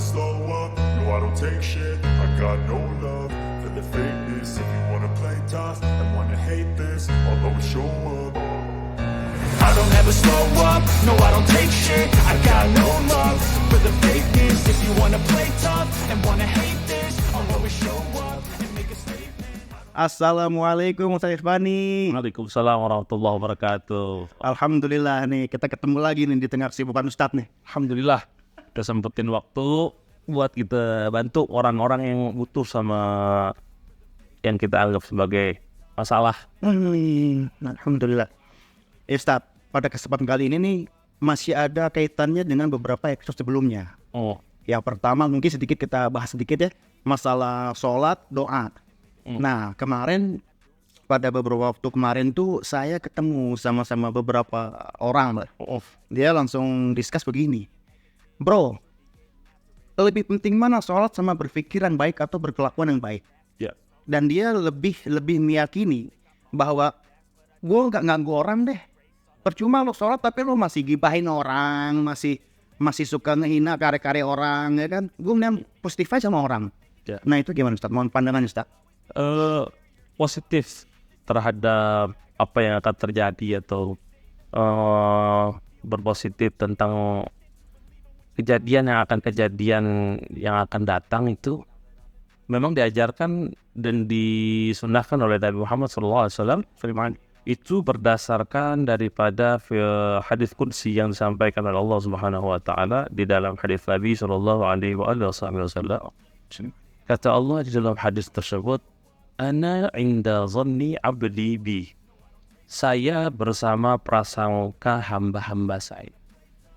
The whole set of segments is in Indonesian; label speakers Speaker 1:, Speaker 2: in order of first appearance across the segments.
Speaker 1: slow up, no I don't take shit. I got no love for the fakeness. If you wanna play tough and wanna hate this, I'll always show up. I don't ever slow up, no I don't take shit. I got no love for the fakeness. If you wanna play tough and wanna hate this, I'll always show up and make a statement.
Speaker 2: Assalamualaikum Ustaz Ikhbani.
Speaker 3: Waalaikumsalam warahmatullahi wabarakatuh.
Speaker 2: Alhamdulillah nih kita ketemu lagi nih di tengah kesibukan Ustadz nih.
Speaker 3: Alhamdulillah udah sempetin waktu buat kita bantu orang-orang yang butuh sama yang kita anggap sebagai masalah.
Speaker 2: Alhamdulillah. Ustadz, pada kesempatan kali ini nih masih ada kaitannya dengan beberapa episode sebelumnya. Yang pertama mungkin sedikit kita bahas sedikit ya, masalah sholat doa. Nah kemarin pada beberapa waktu kemarin tuh saya ketemu sama beberapa orang. Dia langsung discuss begini, bro, lebih penting mana sholat sama berpikiran baik atau berkelakuan yang baik?
Speaker 3: Ya.
Speaker 2: Dan dia lebih meyakini bahwa gue nggak ganggu orang deh. Percuma lo sholat tapi lo masih gibahin orang, masih suka ngehina karya-karya orang, ya kan? Gue mending positif aja sama orang.
Speaker 3: Ya.
Speaker 2: Nah itu gimana Ustaz? Mohon pandangannya Ustaz.
Speaker 3: Positif terhadap apa yang akan terjadi atau berpositif tentang kejadian yang akan datang itu memang diajarkan dan disunnahkan oleh Nabi Muhammad SAW. Firman itu berdasarkan daripada hadis qudsi yang disampaikan oleh Allah Subhanahu wa taala di dalam hadis Nabi sallallahu alaihi wasallam. Kata Allah di dalam hadis tersebut, ana inda zanni abdi bi. Saya bersama prasangka hamba-hamba saya.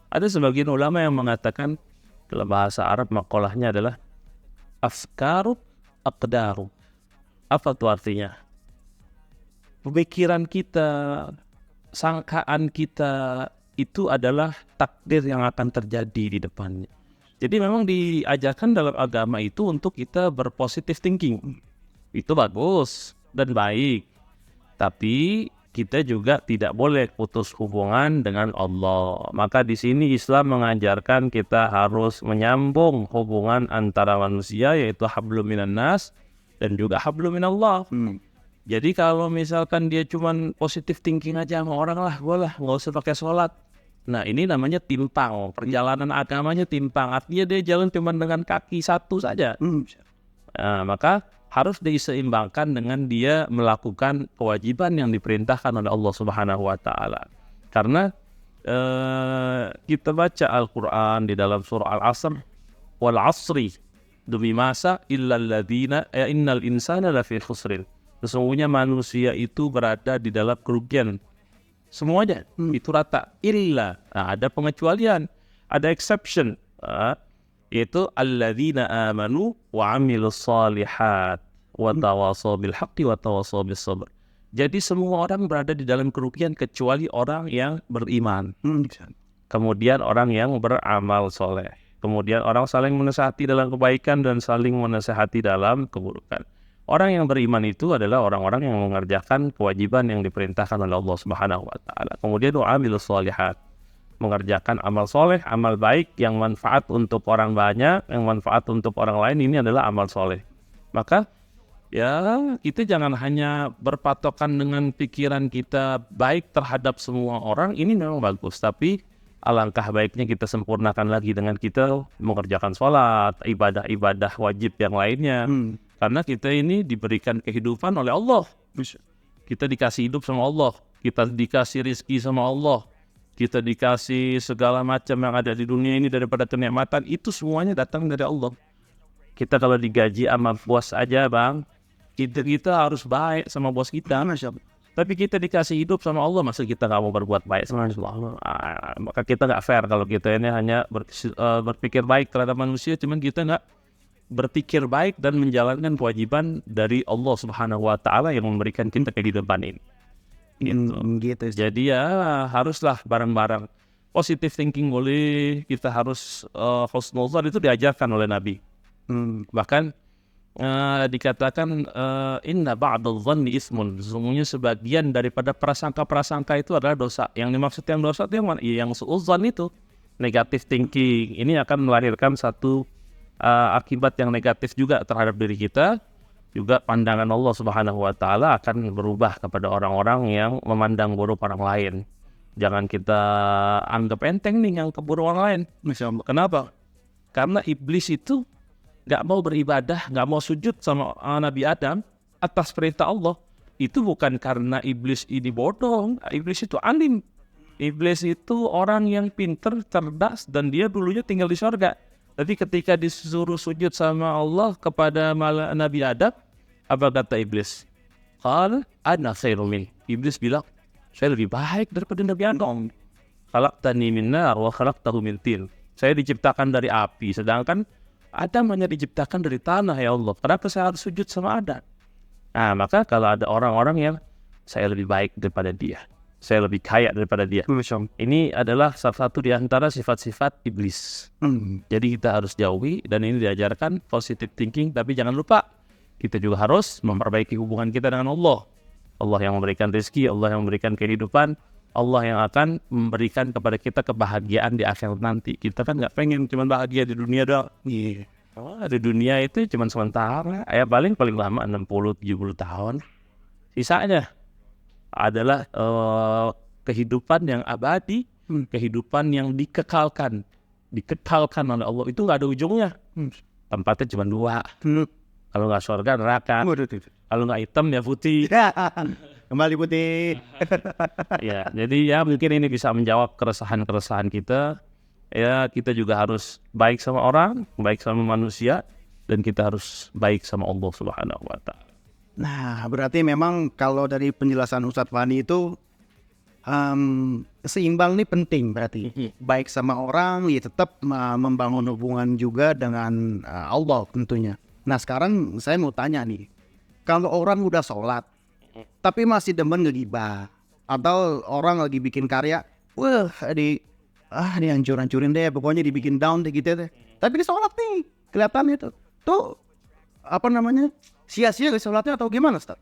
Speaker 3: Ada sebagian ulama yang mengatakan dalam bahasa Arab maqalahnya adalah afkaru aqdaru. Apa itu artinya? Pemikiran kita, sangkaan kita itu adalah takdir yang akan terjadi di depannya. Jadi memang diajarkan dalam agama itu untuk kita berpositive thinking. Itu bagus dan baik. Tapi kita juga tidak boleh putus hubungan dengan Allah. Maka di sini Islam mengajarkan kita harus menyambung hubungan antara manusia, yaitu hablum minan nas dan juga hablum minallah. Jadi kalau misalkan dia cuman positive thinking aja sama orang lah, nggak usah pakai sholat. Nah ini namanya timpang, perjalanan agamanya timpang. Artinya dia jalan cuma dengan kaki satu saja. Nah, maka harus diseimbangkan dengan dia melakukan kewajiban yang diperintahkan oleh Allah Subhanahu wa taala. Karena kita baca Al-Qur'an di dalam surah Al-Asr, wal 'asri, demi masa innal insana lafi khusrin. Sesungguhnya manusia itu berada di dalam kerugian. Semuanya itu rata. Illa, ada pengecualian, ada exception, yaitu alladzina amanu wa 'amilus shalihat wa tawasaw bil haqqi wa tawasaw bis sabr. Jadi semua orang berada di dalam kerugian kecuali orang yang beriman. Kemudian orang yang beramal soleh. Kemudian orang saling menasihati dalam kebaikan dan saling menasihati dalam keburukan. Orang yang beriman itu adalah orang-orang yang mengerjakan kewajiban yang diperintahkan oleh Allah Subhanahu wa taala. Kemudian amilus shalihat, mengerjakan amal soleh, amal baik yang manfaat untuk orang banyak, yang manfaat untuk orang lain, ini adalah amal soleh. Maka ya kita jangan hanya berpatokan dengan pikiran kita baik terhadap semua orang, ini memang bagus, tapi alangkah baiknya kita sempurnakan lagi dengan kita mengerjakan sholat, ibadah-ibadah wajib yang lainnya. Karena kita ini diberikan kehidupan oleh Allah. Kita dikasih hidup sama Allah, kita dikasih rizki sama Allah, kita dikasih segala macam yang ada di dunia ini daripada kenikmatan, itu semuanya datang dari Allah. Kita kalau digaji sama bos aja bang, kita harus baik sama bos kita. Tapi kita dikasih hidup sama Allah, masa kita nggak mau berbuat baik sama Allah? Maka kita nggak fair kalau kita ini hanya berpikir baik terhadap manusia, cuman kita nggak berpikir baik dan menjalankan kewajiban dari Allah Subhanahu wa taala yang memberikan kita kehidupan ini. Gitu. Jadi ya haruslah bareng-bareng. Positive thinking boleh, kita harus husnuzan itu diajarkan oleh Nabi. Bahkan dikatakan inna ba'dadh-dhanni ismun, sesungguhnya sebagian daripada prasangka-prasangka itu adalah dosa. Yang dimaksud dosa itu yang suudzon itu negative thinking. Ini akan melahirkan satu akibat yang negatif juga terhadap diri kita, juga pandangan Allah Subhanahu wa taala akan berubah kepada orang-orang yang memandang buruk orang lain. Jangan kita anggap enteng nih yang keburu orang lain.
Speaker 2: Masya Allah.
Speaker 3: Kenapa? Karena iblis itu nggak mau beribadah, nggak mau sujud sama Nabi Adam atas perintah Allah. Itu bukan karena iblis ini bodoh, iblis itu alim. Iblis itu orang yang pinter, cerdas, dan dia dulunya tinggal di surga. Tapi ketika disuruh sujud sama Allah kepada Nabi Adam, apa kata iblis? Qala ana khairum min. Iblis bilang, saya lebih baik daripada Nabi Adam. Khalaqtani min nar wa khalaqtahu min tin. Saya diciptakan dari api, sedangkan Adam hanya diciptakan dari tanah, ya Allah. Kenapa saya harus sujud sama Adam? Nah, maka kalau ada orang-orang yang saya lebih baik daripada dia, saya lebih kaya daripada dia, ini adalah salah satu di antara sifat-sifat iblis. Jadi kita harus jauhi, dan ini diajarkan positive thinking. Tapi jangan lupa, kita juga harus memperbaiki hubungan kita dengan Allah. Allah yang memberikan rezeki, Allah yang memberikan kehidupan, Allah yang akan memberikan kepada kita kebahagiaan di akhirat nanti. Kita kan nggak pengen cuma bahagia di dunia doang. Di dunia itu cuma sementara, ya paling lama 60-70 tahun. Sisanya adalah kehidupan yang abadi, kehidupan yang dikekalkan oleh Allah. Itu nggak ada ujungnya. Tempatnya cuma dua. Kalau nggak surga, neraka. Kalau nggak hitam ya putih.
Speaker 2: Kembali putih.
Speaker 3: Ya, jadi ya mungkin ini bisa menjawab keresahan-keresahan kita. Ya, kita juga harus baik sama orang, baik sama manusia, dan kita harus baik sama Allah Subhanahu wa taala.
Speaker 2: Nah, berarti memang kalau dari penjelasan Ustadz Fani itu seimbang ini penting berarti. Baik sama orang, ya tetap membangun hubungan juga dengan Allah tentunya. Nah, sekarang saya mau tanya nih, kalau orang udah sholat, tapi masih demen ngegibah, atau orang lagi bikin karya, dia hancur-hancurin deh, pokoknya dibikin down deh gitu deh. Tapi di sholat nih, kelihatannya tuh apa namanya, sia-sia di sholatnya atau gimana, Ustaz?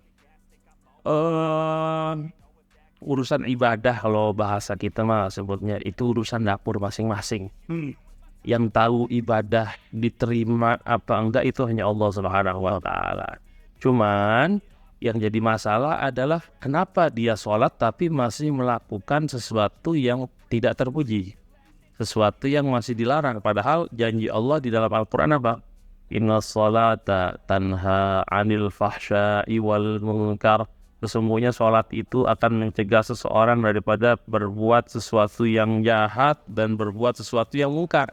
Speaker 3: Urusan ibadah kalau bahasa kita mah sebutnya itu urusan dapur masing-masing. Yang tahu ibadah diterima apa enggak itu hanya Allah Subhanahu wa taala. Cuman yang jadi masalah adalah kenapa dia sholat tapi masih melakukan sesuatu yang tidak terpuji, sesuatu yang masih dilarang. Padahal janji Allah di dalam Al-Quran apa? Inna sholata tanha anil fahsya'i wal munkar. Sesungguhnya sholat itu akan mencegah seseorang daripada berbuat sesuatu yang jahat dan berbuat sesuatu yang mungkar.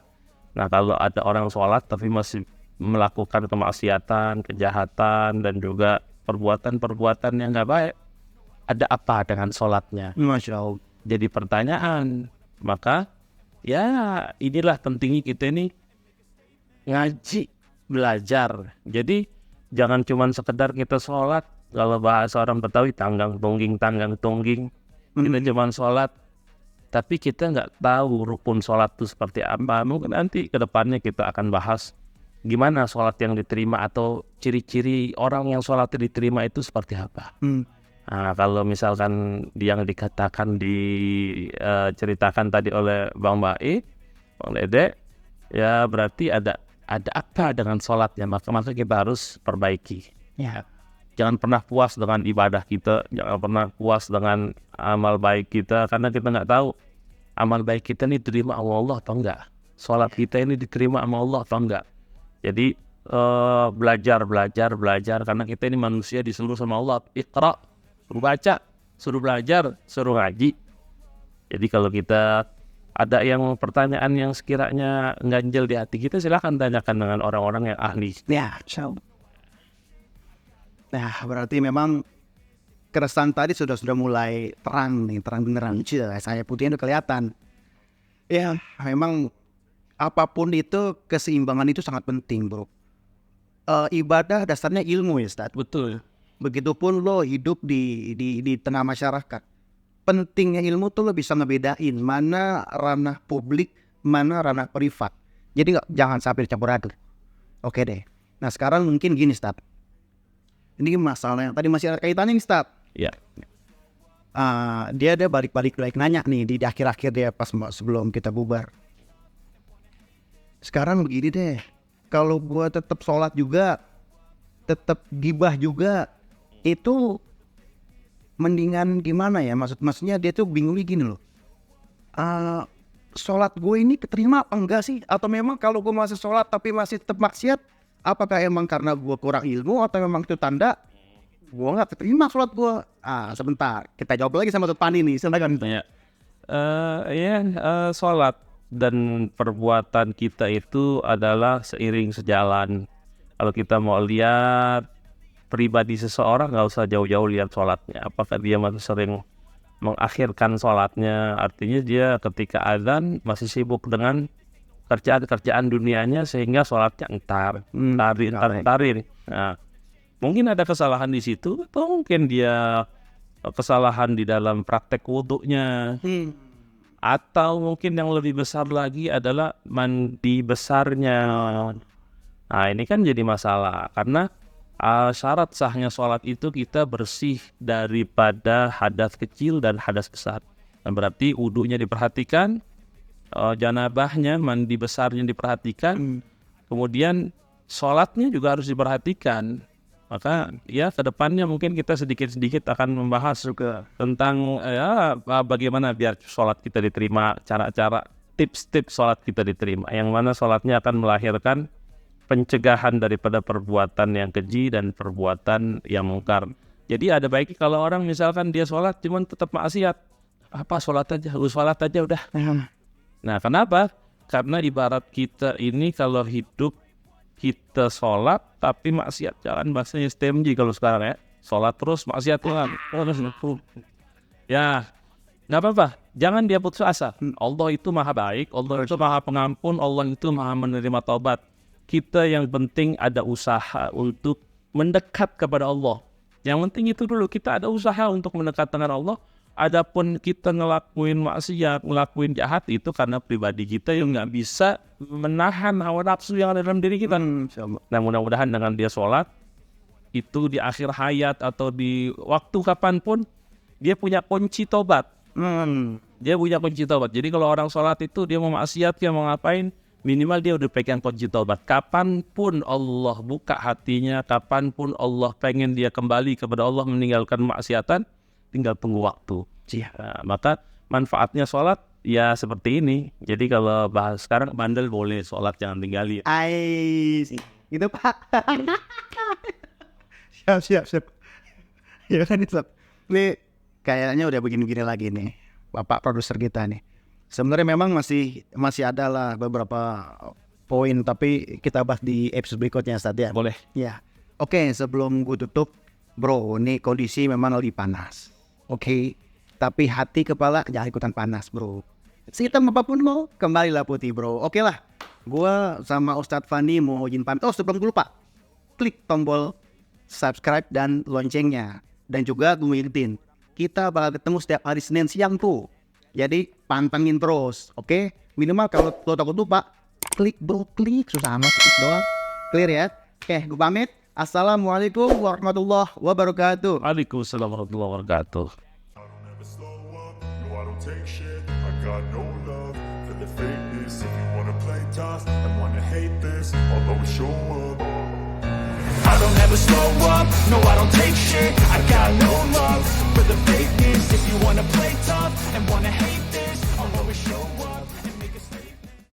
Speaker 3: Nah, kalau ada orang sholat tapi masih melakukan kemaksiatan, kejahatan, dan juga perbuatan-perbuatan yang nggak baik, ada apa dengan sholatnya?
Speaker 2: Masya Allah.
Speaker 3: Jadi pertanyaan. Maka ya inilah pentingnya kita ini ngaji, belajar. Jadi jangan cuma sekedar kita sholat, kalau bahasa orang Betawi tanggang tungging. Kita cuma sholat, tapi kita nggak tahu rukun sholat itu seperti apa. Mungkin nanti ke depannya kita akan bahas gimana sholat yang diterima, atau ciri-ciri orang yang sholatnya diterima itu seperti apa. Nah, kalau misalkan yang dikatakan diceritakan tadi oleh Bang Baik, Bang Dede, ya berarti ada apa dengan sholatnya, maka kita harus perbaiki.
Speaker 2: Ya.
Speaker 3: Jangan pernah puas dengan ibadah kita, jangan pernah puas dengan amal baik kita, karena kita nggak tahu amal baik kita ini diterima sama Allah atau enggak, sholat kita ini diterima sama Allah atau enggak. Jadi belajar, karena kita ini manusia disuruh sama Allah, Iqra, suruh baca, suruh belajar, suruh ngaji. Jadi kalau kita ada yang pertanyaan yang sekiranya ganjel di hati kita, silakan tanyakan dengan orang-orang yang ahli.
Speaker 2: Ya, insyaallah. Nah, berarti memang keresahan tadi sudah mulai terang beneran. Saya putih itu kelihatan. Ya, memang apapun itu, keseimbangan itu sangat penting, bro. Ibadah dasarnya ilmu ya, Ustaz.
Speaker 3: Betul.
Speaker 2: Begitupun lo hidup di tengah masyarakat. Pentingnya ilmu tuh lo bisa ngebedain mana ranah publik, mana ranah privat. Jadi jangan sampai dicampur aduk. Oke deh. Nah, sekarang mungkin gini, Ustaz. Ini masalah yang tadi masih ada kaitannya nih, Ustaz.
Speaker 3: Ya.
Speaker 2: Dia ada balik nanya nih di akhir-akhir dia pas sebelum kita bubar. Sekarang begini deh, kalau gue tetap sholat juga, tetap gibah juga, itu mendingan gimana ya? Maksudnya dia tuh bingungnya gini loh. Sholat gue ini keterima apa enggak sih? Atau memang kalau gue masih sholat tapi masih tetap maksiat, apakah emang karena gue kurang ilmu atau memang itu tanda gue nggak keterima sholat gue? Sebentar, kita jawab lagi sama Ustadz Fandi nih, silakan.
Speaker 3: Sholat dan perbuatan kita itu adalah seiring sejalan. Kalau kita mau lihat pribadi seseorang, nggak usah jauh-jauh lihat sholatnya. Apakah dia masih sering mengakhirkan sholatnya? Artinya dia ketika azan masih sibuk dengan kerjaan-kerjaan dunianya sehingga sholatnya entar. Nah, mungkin ada kesalahan di situ, atau mungkin dia kesalahan di dalam praktek wudhunya. Atau mungkin yang lebih besar lagi adalah mandi besarnya. Nah, ini kan jadi masalah karena syarat sahnya sholat itu kita bersih daripada hadas kecil dan hadas besar. Dan berarti wudhunya diperhatikan, janabahnya, mandi besarnya diperhatikan, kemudian sholatnya juga harus diperhatikan. Maka ya kedepannya mungkin kita sedikit-sedikit akan membahas juga tentang bagaimana biar sholat kita diterima, cara-cara, tips-tips sholat kita diterima, yang mana sholatnya akan melahirkan pencegahan daripada perbuatan yang keji dan perbuatan yang mungkar. Jadi ada baiknya kalau orang misalkan dia sholat cuman tetap maksiat, sholat aja udah. Nah, kenapa? Karena ibarat kita ini kalau hidup kita sholat tapi maksiat, jalan bahasanya STMJ kalau sekarang ya, sholat terus maksiat Tuhan. Ya, nggak apa-apa, jangan dia putus asa. Allah itu maha baik, Allah itu maha pengampun, Allah itu maha menerima taubat. Kita yang penting ada usaha untuk mendekat kepada Allah. Yang penting itu dulu, kita ada usaha untuk mendekat dengan Allah. Adapun kita ngelakuin maksiat, ngelakuin jahat, itu karena pribadi kita yang nggak bisa menahan hawa nafsu yang ada dalam diri kita. Nah, mudah-mudahan dengan dia sholat, itu di akhir hayat atau di waktu kapanpun, dia punya kunci tobat. Dia punya kunci tobat. Jadi kalau orang sholat itu, dia mau maksiat, dia mau ngapain, minimal dia udah pegang kunci tobat. Kapanpun Allah buka hatinya, kapanpun Allah pengen dia kembali kepada Allah meninggalkan maksiatan, tinggal tunggu waktu. Nah, maka manfaatnya sholat ya seperti ini. Jadi kalau bahas sekarang, bandel boleh, sholat jangan tinggalin.
Speaker 2: Gitu Pak. Siap. Ya kan Ustaz. Ini kayaknya udah begini-begini lagi nih, Bapak produser kita nih. Sebenarnya memang masih ada lah beberapa poin, tapi kita bahas di episode berikutnya Ustaz ya.
Speaker 3: Boleh.
Speaker 2: Ya. Oke, sebelum gue tutup, bro, ini kondisi memang lagi panas. Oke, tapi hati kepala jangan ikutan panas, bro. Sehitam apapun lo, kembalilah putih, bro. Oke lah, gua sama Ustadz Fandi mau izin pamit. Sebelum gue lupa, klik tombol subscribe dan loncengnya. Dan juga gue ingetin, kita bakal ketemu setiap hari Senin siang tuh. Jadi pantengin terus, oke? Minimal kalau lo takut lupa, klik bro, klik. Susah amat, klik doang. Clear ya? Oke, gue pamit. Assalamualaikum warahmatullahi wabarakatuh.
Speaker 3: Waalaikumsalam warahmatullahi wabarakatuh.
Speaker 1: I don't ever slow up, no I don't take shit. I got no love for the fakeness. If you wanna play tough and wanna hate this, I'll always show up. I don't ever slow up, no I don't take shit. I got no love for the fakeness. If you wanna play tough and wanna hate this, I'll always show up.